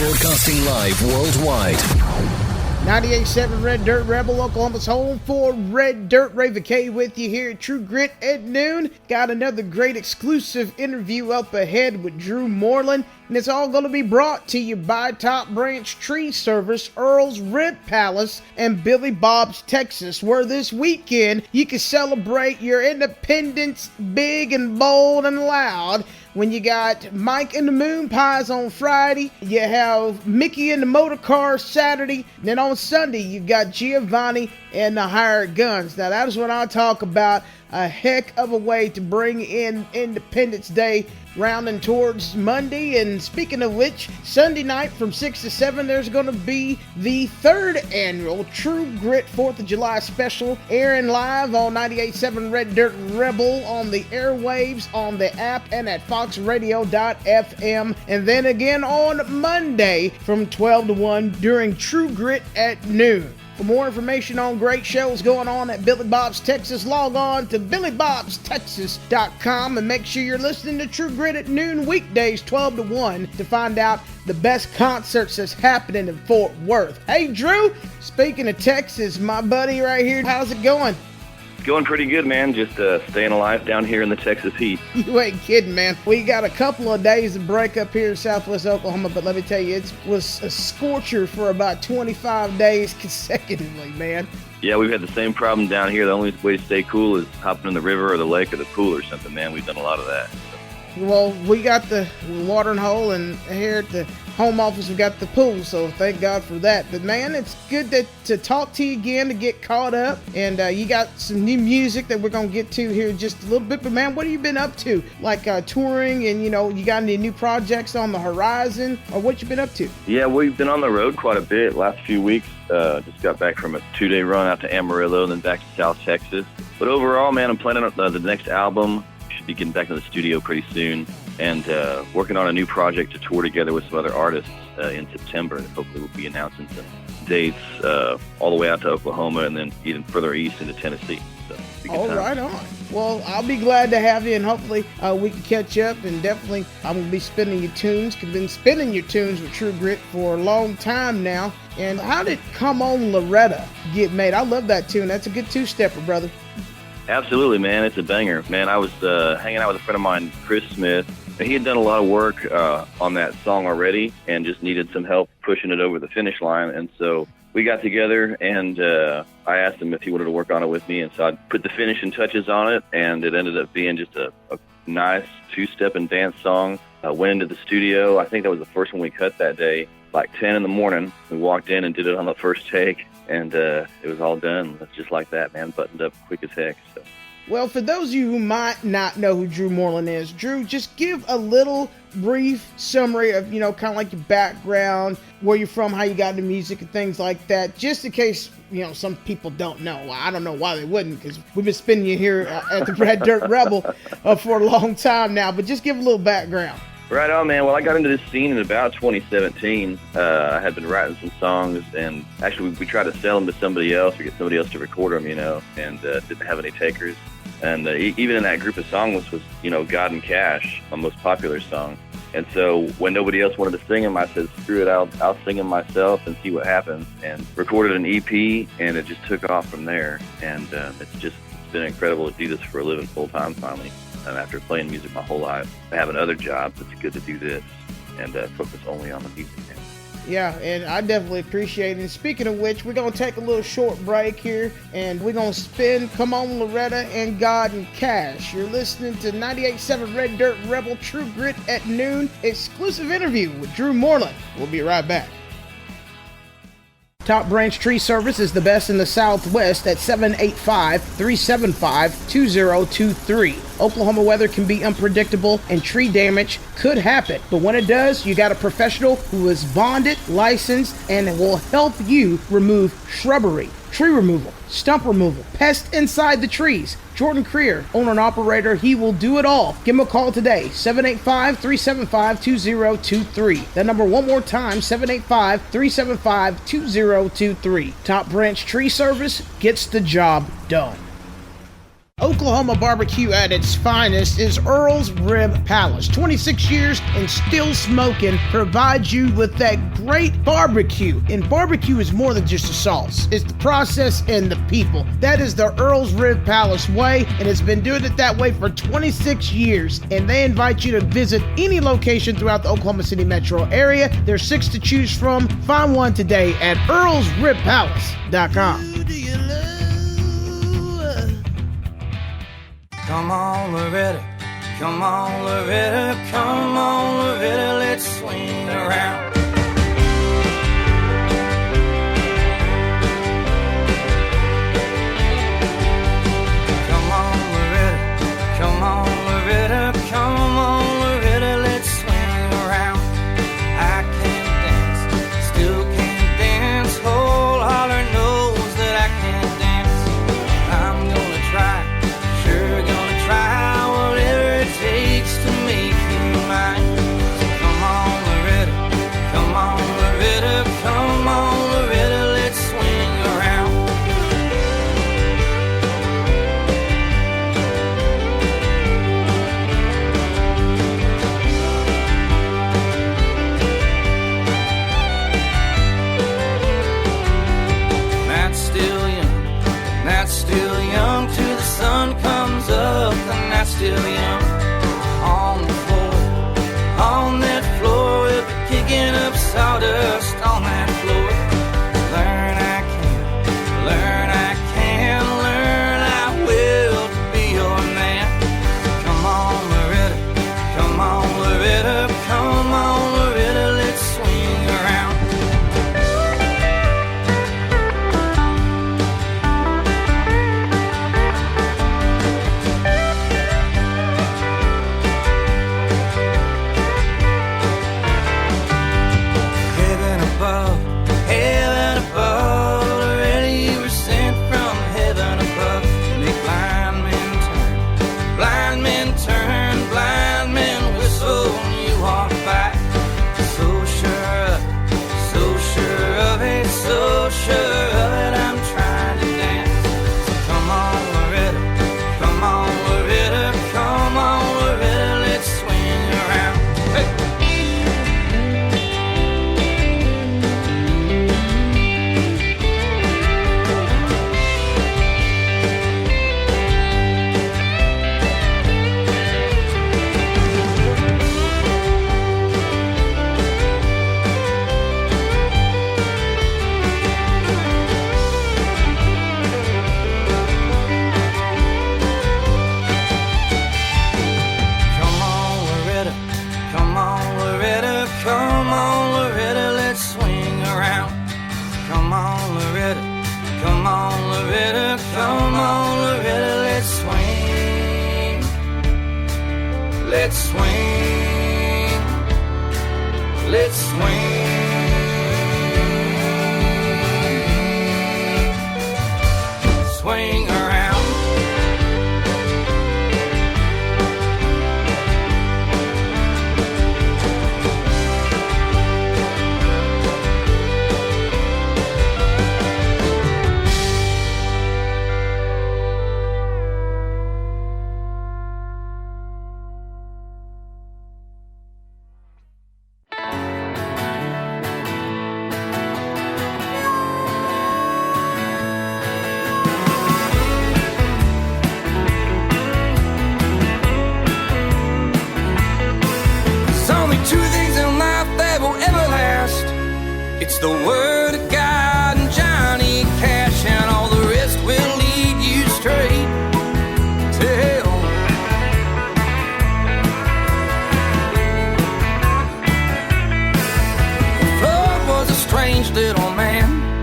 Broadcasting live worldwide. 98.7 Red Dirt Rebel, Oklahoma's home for Red Dirt. Raven K with you here at True Grit at noon. Got another great exclusive interview up ahead with Drew Moreland. And it's all going to be brought to you by Top Branch Tree Service, Earls Rib Palace, and Billy Bob's Texas, where this weekend you can celebrate your independence big and bold and loud. When you got Mike and the Moon Pies on Friday, you have Mickey and the Motor Cars Saturday, and then on Sunday you've got Giovanni and the Hired Guns. Now that is what I talk about, a heck of a way to bring in Independence Day rounding towards Monday. And speaking of which, Sunday night from 6 to 7 there's going to be the third annual True Grit 4th of July special, airing live on 98.7 Red Dirt Rebel, on the airwaves, on the app, and at foxradio.fm, and then again on Monday from 12 to 1 during True Grit at noon. For more information on great shows going on at Billy Bob's Texas, log on to billybobstexas.com and make sure you're listening to True Grit at noon weekdays 12 to 1 to find out the best concerts that's happening in Fort Worth. Hey Drew, speaking of Texas, my buddy right here, how's it going? Going pretty good, man. Just staying alive down here in the Texas heat. You ain't kidding, man. We got a couple of days of break up here in Southwest Oklahoma, but let me tell you, it was a scorcher for about 25 days consecutively, man. Yeah, we've had the same problem down here. The only way to stay cool is hopping in the river or the lake or the pool or something, man. We've done a lot of that. Well, we got the watering hole, and here at the home office we got the pool, so thank God for that. But man, it's good to talk to you again, to get caught up, and you got some new music that we're gonna get to here in just a little bit. But man, what have you been up to? Like touring, and you got any new projects on the horizon, or what you been up to? Yeah, we've been on the road quite a bit last few weeks. Just got back from a 2-day run out to Amarillo and then back to South Texas. But overall, man, I'm planning on the next album. Should be getting back in the studio pretty soon, and working on a new project to tour together with some other artists in September. Hopefully we'll be announcing some dates all the way out to Oklahoma and then even further east into Tennessee. So, all right on. Well, I'll be glad to have you, and hopefully we can catch up, and definitely I'm going to be spinning your tunes. I've been spinning your tunes with True Grit for a long time now. And how did Come On Loretta get made? I love that tune. That's a good two-stepper, brother. Absolutely, man. It's a banger. Man, I was hanging out with a friend of mine, Chris Smith. He had done a lot of work on that song already and just needed some help pushing it over the finish line. And so we got together, and I asked him if he wanted to work on it with me. And so I put the finishing touches on it, and it ended up being just a nice two-step and dance song. Went into the studio. I think that was the first one we cut that day, like 10 in the morning. We walked in and did it on the first take. And it was all done. It's just like that, man. Buttoned up quick as heck. So. Well, for those of you who might not know who Drew Moreland is, Drew, just give a little brief summary of, kind of like your background, where you're from, how you got into music and things like that, just in case, some people don't know. Well, I don't know why they wouldn't, because we've been spinning you here at the Red Dirt Rebel for a long time now, but just give a little background. Right on, man. Well, I got into this scene in about 2017. I had been writing some songs, and actually we tried to sell them to somebody else or get somebody else to record them, and didn't have any takers. And even in that group of songs was, God and Cash, my most popular song. And so when nobody else wanted to sing them, I said, screw it, I'll sing them myself and see what happens. And recorded an EP, and it just took off from there. And it's been incredible to do this for a living full-time finally. And after playing music my whole life, I have another job. It's good to do this and focus only on the music. Yeah, and I definitely appreciate it. And speaking of which, we're going to take a little short break here, and we're going to spin Come On Loretta and God and Cash. You're listening to 98.7 Red Dirt Rebel True Grit at noon, exclusive interview with Drew Moreland. We'll be right back. Top Branch Tree Service is the best in the Southwest at 785-375-2023. Oklahoma weather can be unpredictable and tree damage could happen. But when it does, you got a professional who is bonded, licensed, and will help you remove shrubbery, tree removal, stump removal, pests inside the trees. Jordan Creer, owner and operator, he will do it all. Give him a call today, 785-375-2023. That number one more time, 785-375-2023. Top Branch Tree Service gets the job done. Oklahoma barbecue at its finest is Earls Rib Palace. 26 years and still smoking provides you with that great barbecue. And barbecue is more than just a sauce. It's the process and the people. That is the Earls Rib Palace way, and it's been doing it that way for 26 years. And they invite you to visit any location throughout the Oklahoma City metro area. There's 6 to choose from. Find one today at earlsribpalace.com. Come on, Loretta, come on, Loretta, come on, Loretta, let's swing around. Come on, Loretta, come on, Loretta, come on, Loretta, let's swing around. I can't dance, still can't dance, whole holler knows that I can't dance. I'm gonna try. Try whatever it takes to make you mine. So come on, Loretta, come on, Loretta, come on, Loretta, let's swing around. That's still young, that's still young till the sun comes up. And that's still young. On the floor, on that floor, we'll be kicking up sawdust on that floor. Learn I can, learn I can, learn I will to be your man. Come on, Loretta, come on, Loretta, come on, Loretta, let's swing around. Heaven above, already you were sent from heaven above. Make blind men turn, blind men whistle when you walk by. So sure of it, so sure of it, I'm trying to dance. So come on, Loretta, come on, Loretta, come on, Loretta, let's swing around. Hey! Come on, Loretta, let's swing around. Come on, Loretta, come on, Loretta, come on, Loretta, let's swing. Let's swing. Let's swing. Swing around. It's the word of God and Johnny Cash, and all the rest will lead you straight to hell. Floyd was a strange little man.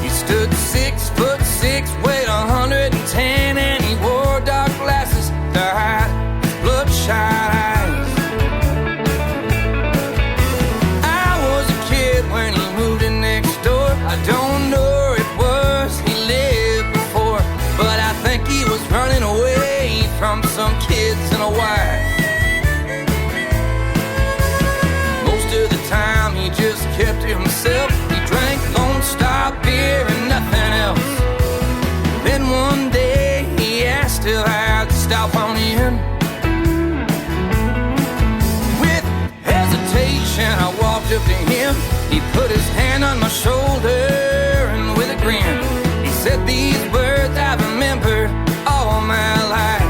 He stood 6'6", weighed 110, and he wore dark glasses to hide his bloodshot eyes. I don't know where it was he lived before, but I think he was running away from some kids and a wife. Most of the time he just kept to himself. He drank long cash and I walked up to him. He put his hand on my shoulder and with a grin, he said these words I remembered all my life.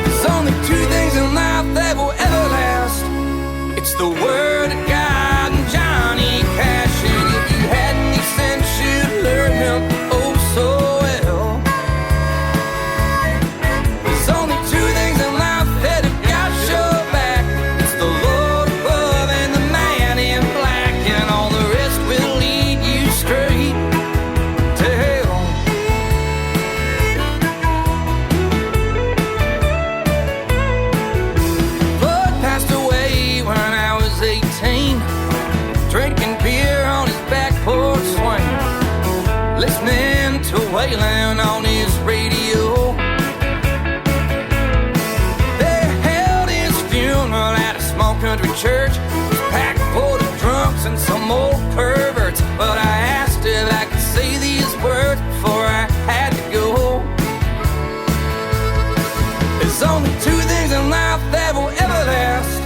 There's only two things in life that will ever last. It's the word of God and Johnny Cash. And if you had any sense, you'd learn him oh so well. There's only two things in life that have got your back. It's the Lord above and the man in black, and all the rest will lead you straight to hell. Bud passed away when I was 18, drinking beer on his back porch swing, listening to Waylon on his radio. They held his funeral at a small country church. It was packed full of drunks and some old perverts, but I asked if I could say these words before I had to go. There's only two things in life that will ever last.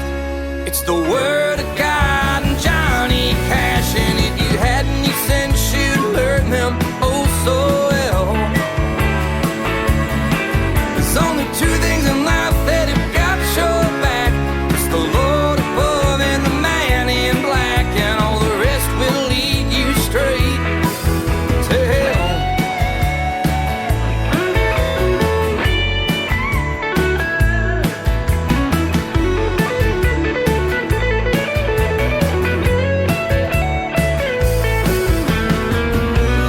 It's the word of God and Johnny Cash. And if you had any sense, you'd learn them oh so well. There's only two things in life that have got your back. It's the Lord above and the man in black, and all the rest will lead you straight to hell.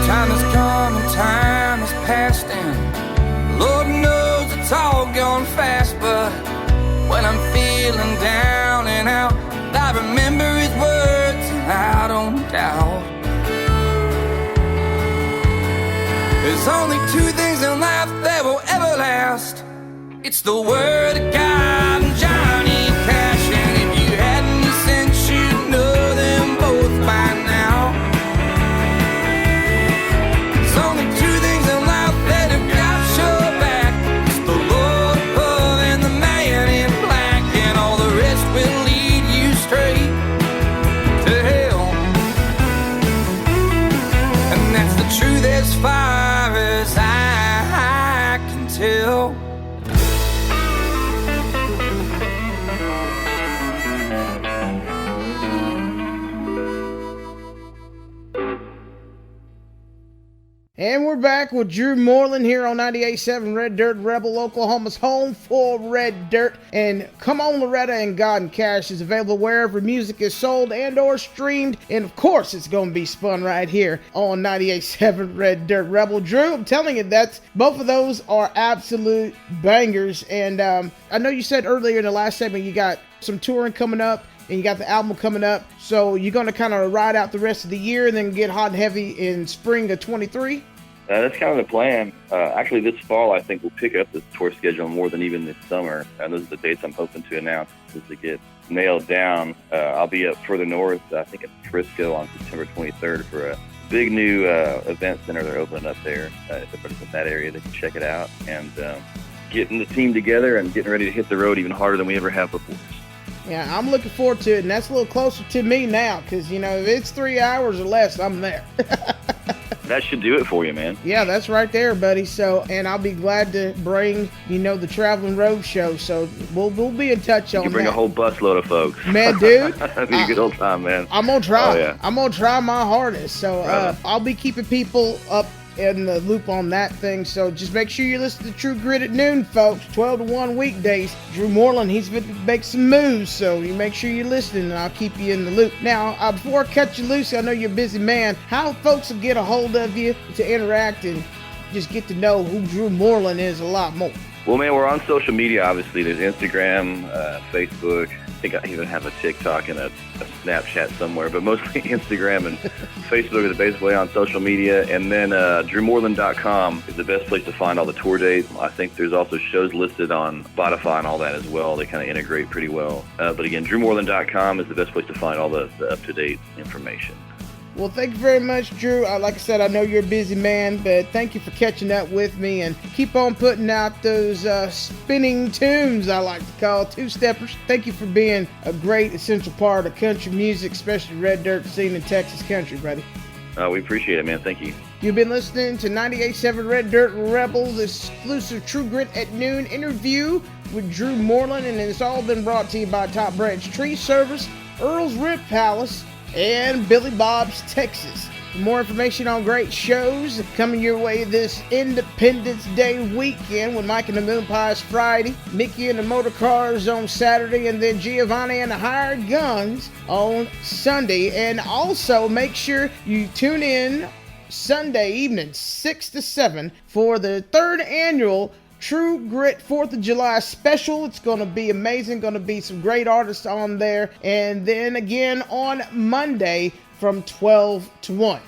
Time has come and time has passed, and Lord knows it's all gone fast. But when I'm feeling down and out, I remember his words and I don't doubt. There's only two things in life that will ever last. It's the word of God and Johnny Cash. And if you had any sense, you'd know them both by now. There's only two things in life that have got your back. It's the Lord above and the man in black, and all the rest will lead you straight to hell. And that's the truth as far as I can tell. And we're back with Drew Moreland here on 98.7 Red Dirt Rebel, Oklahoma's home for Red Dirt. And Come On Loretta and God and Cash is available wherever music is sold and or streamed. And of course, it's going to be spun right here on 98.7 Red Dirt Rebel. Drew, I'm telling you, both of those are absolute bangers. And I know you said earlier in the last segment you got some touring coming up, and you got the album coming up. So you're going to kind of ride out the rest of the year and then get hot and heavy in spring of 23? That's kind of the plan. Actually, this fall, I think we'll pick up this tour schedule more than even this summer. And those are the dates I'm hoping to announce as they get nailed down. I'll be up further north, I think at Frisco on September 23rd for a big new event center they're opening up there. If everybody's in that area, they can check it out. And getting the team together and getting ready to hit the road even harder than we ever have before. Yeah, I'm looking forward to it, and that's a little closer to me now, because, you know, if it's 3 hours or less, I'm there. That should do it for you, man. Yeah, that's right there, buddy. So, and I'll be glad to bring, you know, the Traveling Road Show. So we'll be in touch on that. You bring a whole busload of folks. Man, dude. That'd be a good old time, man. I'm going to try. Oh, yeah. I'm going to try my hardest. So I'll be keeping people up in the loop on that thing. So just make sure you listen to True Grit at noon, folks. 12 to 1 weekdays. Drew Moreland, he's going to make some moves, so you make sure you're listening, and I'll keep you in the loop. Now, before I cut you loose, I know you're a busy man. How folks will get a hold of you to interact and just get to know who Drew Moreland is a lot more? Well, man, we're on social media, obviously. There's Instagram, Facebook. I think I even have a TikTok and a Snapchat somewhere, but mostly Instagram and Facebook is the best way on social media. And then drewmoreland.com is the best place to find all the tour dates. I think there's also shows listed on Spotify and all that as well. They kind of integrate pretty well. But again, drewmoreland.com is the best place to find all the up-to-date information. Well, thank you very much, Drew. Like I said, I know you're a busy man, but thank you for catching up with me, and keep on putting out those spinning tunes, I like to call two-steppers. Thank you for being a great essential part of country music, especially red dirt scene in Texas country, buddy. We appreciate it, man. Thank you. You've been listening to 98.7 Red Dirt Rebels exclusive True Grit at Noon interview with Drew Moreland, and it's all been brought to you by Top Branch Tree Service, Earls Rib Palace, and Billy Bob's Texas. For more information on great shows coming your way this Independence Day weekend with Mike and the Moon Pies Friday, Mickey and the Motor Cars on Saturday, and then Giovanni and the Hired Guns on Sunday. And also make sure you tune in Sunday evening 6 to 7 for the 3rd annual True Grit 4th of July special. It's going to be amazing. Going to be some great artists on there. And then again on Monday from 12 to 1.